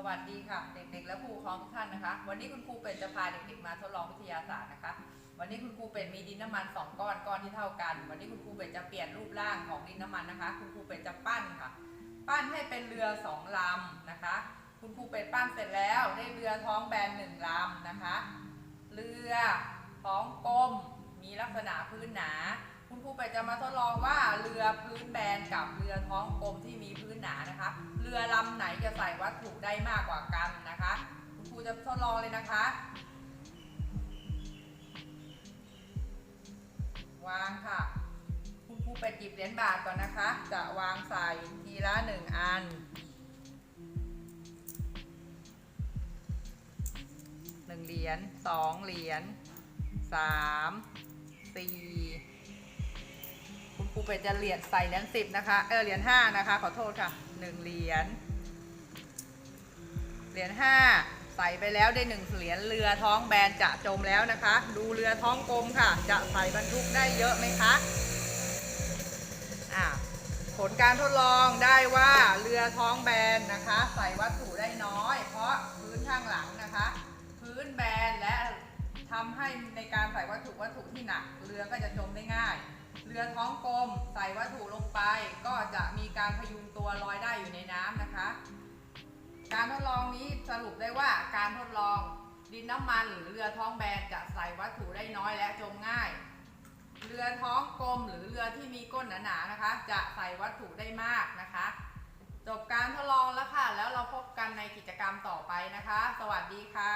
วัสดีค่ะเด็กๆและผู้ปกครองทุกท่านนะคะวันนี้คุณครูเป็ดจะพาเด็กๆมาทดลองวิทยาศาสตร์นะคะวันนี้คุณครูเป็ดมีดินน้ำมัน2ก้อนที่เท่ากันวันนี้คุณครูเป็ดจะเปลี่ยนรูปร่างของดินน้ำมันนะคะคุณครูเป็ดจะปั้นค่ะปั้นให้เป็นเรือ2 ลำนะคะคุณครูเป็ดปั้นเสร็จแล้วได้เรือท้องแบน1 ลำนะคะเรือท้องกลมมีลักษณะพื้นหนาคุณครูเป็ดจะมาทดลองว่าเรือพื้นแบนกับเรือท้องกลมที่มีพื้นหนานะคะเรือลำไหนจะใส่วัตถุได้มากกว่ากันนะคะคุณครูจะทดลองเลยนะคะวางค่ะคุณครูเป็ดหยิบเหรียญบาทก่อนนะคะจะวางใส่ทีละ1 อัน1 เหรียญ2 เหรียญ3 4คุณครูเป็ดจะใส่เหรียญ10นะคะเหรียญ5นะคะขอโทษค่ะ1 เหรียญ5ใส่ไปแล้วได้1 เหรียญเรือท้องแบนจะจมแล้วนะคะดูเรือท้องกลมค่ะจะใส่บรรทุกได้เยอะไหมคะผลการทดลองได้ว่าเรือท้องแบนนะคะใส่วัตถุได้น้อยเพราะพื้นข้างหลังนะคะพื้นแบนและทำให้ในการใส่วัตถุที่หนักเรือก็จะจมได้ง่ายเรือท้องกลมใส่วัตถุลงไปก็จะมีการพยุงตัวลอยได้อยู่ในน้ำนะคะการทดลองนี้สรุปได้ว่าการทดลองดินน้ำมันหรือเรือท้องแบนจะใส่วัตถุได้น้อยและจมง่ายเรือท้องกลมหรือเรือที่มีก้นหนาๆนะคะจะใส่วัตถุได้มากนะคะจบการทดลองแล้วค่ะแล้วเราพบกันในกิจกรรมต่อไปนะคะสวัสดีค่ะ